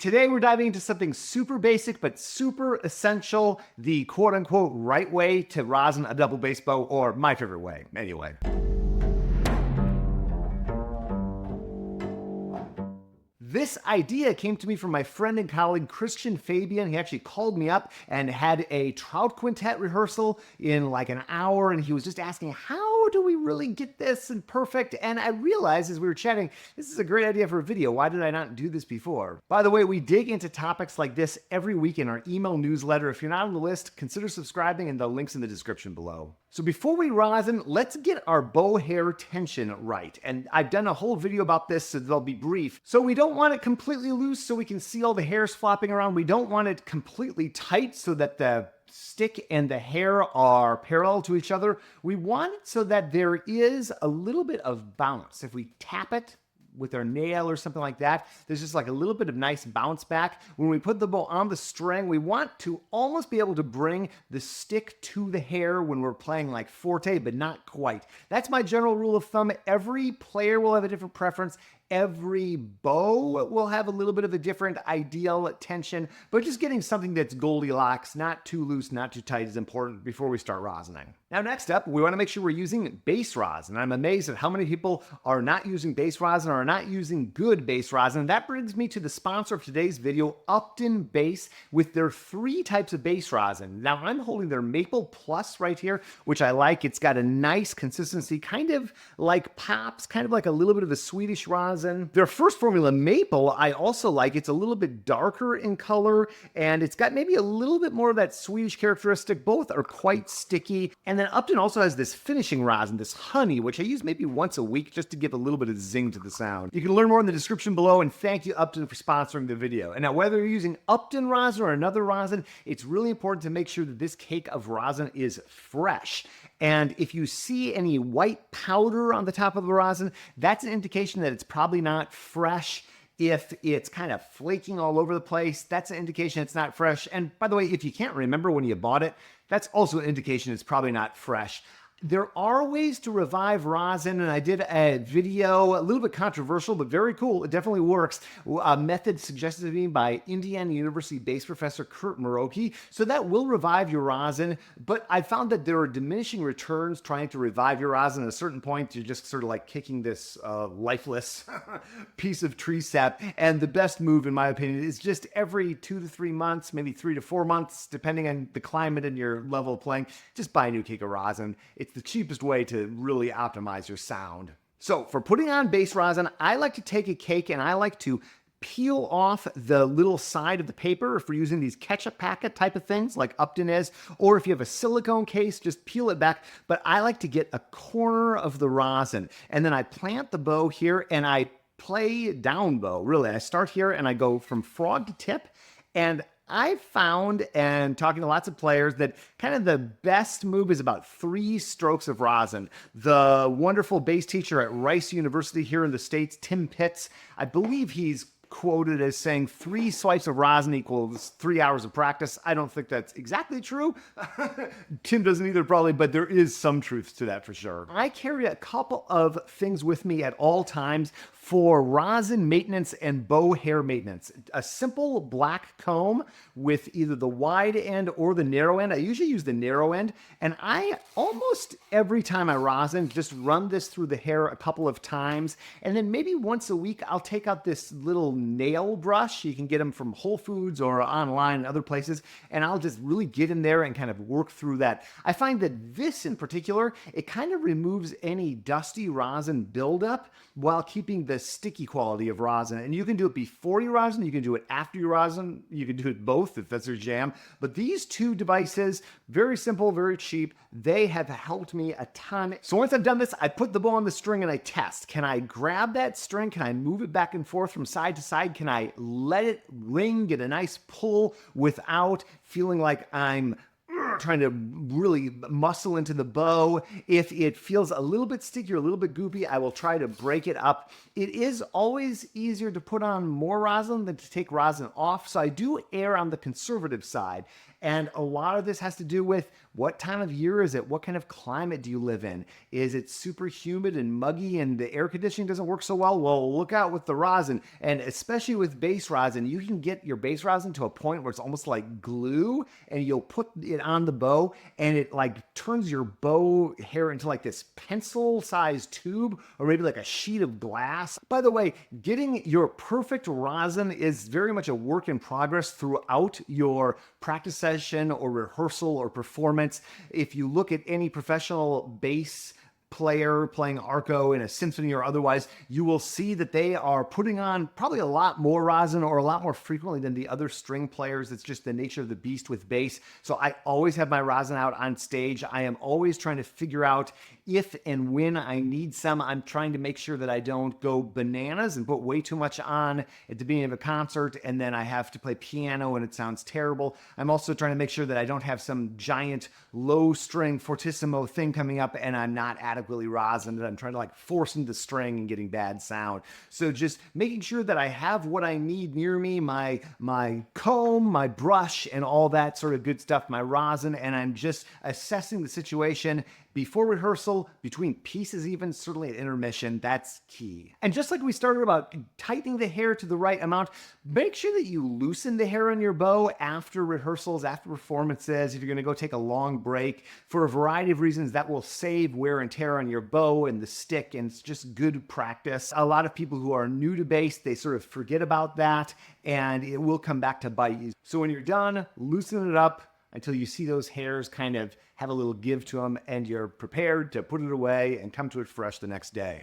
Today we're diving into something super basic but super essential, the quote-unquote right way to rosin a double bass bow, or my favorite way, anyway. This idea came to me from my friend and colleague Christian Fabian. He actually called me up and had a trout quintet rehearsal in like an hour, and he was just asking, how do we really get this and perfect? And I realized as we were chatting, this is a great idea for a video. Why did I not do this before? By the way, we dig into topics like this every week in our email newsletter. If you're not on the list, consider subscribing, and the link's in the description below. So before we rosin, let's get our bow hair tension right. And I've done a whole video about this, so they'll be brief. So we don't want it completely loose so we can see all the hairs flopping around. We don't want it completely tight so that the stick and the hair are parallel to each other. We want it so that there is a little bit of bounce. If we tap it with our nail or something like that, there's just like a little bit of nice bounce back. When we put the bow on the string, we want to almost be able to bring the stick to the hair when we're playing like forte, but not quite. That's my general rule of thumb. Every player will have a different preference. Every bow will have a little bit of a different ideal tension, but just getting something that's Goldilocks, not too loose, not too tight, is important before we start rosining. Now, next up, we want to make sure we're using base rosin. I'm amazed at how many people are not using base rosin or are not using good base rosin. That brings me to the sponsor of today's video, Upton Base, with their 3 types of base rosin. Now, I'm holding their Maple Plus right here, which I like. It's got a nice consistency, kind of like Pops, kind of like a little bit of a Swedish rosin. Their first formula, Maple, I also like. It's a little bit darker in color, and it's got maybe a little bit more of that Swedish characteristic. Both are quite sticky. And then Upton also has this finishing rosin, this honey, which I use maybe once a week just to give a little bit of zing to the sound. You can learn more in the description below, and thank you, Upton, for sponsoring the video. And now, whether you're using Upton rosin or another rosin, it's really important to make sure that this cake of rosin is fresh. And if you see any white powder on the top of the rosin, that's an indication that it's probably not fresh. If it's kind of flaking all over the place, that's an indication it's not fresh. And by the way, if you can't remember when you bought it, that's also an indication it's probably not fresh. There are ways to revive rosin, and I did a video, a little bit controversial, but very cool. It definitely works. A method suggested to me by Indiana University bass professor Kurt Muroki. So that will revive your rosin, but I found that there are diminishing returns trying to revive your rosin. At a certain point, you're just sort of like kicking this lifeless piece of tree sap. And the best move, in my opinion, is just every 2 to 3 months, maybe 3 to 4 months, depending on the climate and your level of playing, just buy a new cake of rosin. It's the cheapest way to really optimize your sound. So for putting on base rosin, I like to take a cake and I like to peel off the little side of the paper if we're using these ketchup packet type of things like Upton is, or if you have a silicone case, just peel it back. But I like to get a corner of the rosin, and then I plant the bow here and I play down bow. Really, I start here and I go from frog to tip, and I've found, and talking to lots of players, that kind of the best move is about 3 strokes of rosin. The wonderful bass teacher at Rice University here in the States, Tim Pitts, I believe he's quoted as saying 3 swipes of rosin equals 3 hours of practice. I don't think that's exactly true. Tim doesn't either, probably, but there is some truth to that for sure. I carry a couple of things with me at all times for rosin maintenance and bow hair maintenance. A simple black comb with either the wide end or the narrow end. I usually use the narrow end, and I almost every time I rosin just run this through the hair a couple of times, and then maybe once a week I'll take out this little nail brush. You can get them from Whole Foods or online and other places, and I'll just really get in there and kind of work through that. I find that this in particular, it kind of removes any dusty rosin buildup while keeping the sticky quality of rosin. And you can do it before you rosin, you can do it after you rosin, you can do it both if that's your jam. But these 2 devices, very simple, very cheap, they have helped me a ton. So once I've done this, I put the bow on the string and I test. Can I grab that string? Can I move it back and forth from side to side? Can I let it ring, get a nice pull without feeling like I'm trying to really muscle into the bow? If it feels a little bit sticky or a little bit goopy, I will try to break it up. It is always easier to put on more rosin than to take rosin off, so I do err on the conservative side. And a lot of this has to do with what time of year is it? What kind of climate do you live in? Is it super humid and muggy and the air conditioning doesn't work so well? Well, look out with the rosin. And especially with base rosin, you can get your base rosin to a point where it's almost like glue, and you'll put it on the bow and it like turns your bow hair into like this pencil sized tube or maybe like a sheet of glass. By the way, getting your perfect rosin is very much a work in progress throughout your practice session or rehearsal or performance. If you look at any professional bass player playing arco in a symphony or otherwise, you will see that they are putting on probably a lot more rosin or a lot more frequently than the other string players. It's just the nature of the beast with bass. So I always have my rosin out on stage. I am always trying to figure out if and when I need some. I'm trying to make sure that I don't go bananas and put way too much on at the beginning of a concert and then I have to play piano and it sounds terrible. I'm also trying to make sure that I don't have some giant low string fortissimo thing coming up and I'm not adequately rosined and I'm trying to like force into the string and getting bad sound. So just making sure that I have what I need near me, my comb, my brush, and all that sort of good stuff, my rosin, and I'm just assessing the situation before rehearsal, between pieces even, certainly at intermission. That's key. And just like we started about tightening the hair to the right amount, make sure that you loosen the hair on your bow after rehearsals, after performances. If you're gonna go take a long break, for a variety of reasons, that will save wear and tear on your bow and the stick, and it's just good practice. A lot of people who are new to bass, they sort of forget about that, and it will come back to bite you. So when you're done, loosen it up until you see those hairs kind of have a little give to them and you're prepared to put it away and come to it fresh the next day.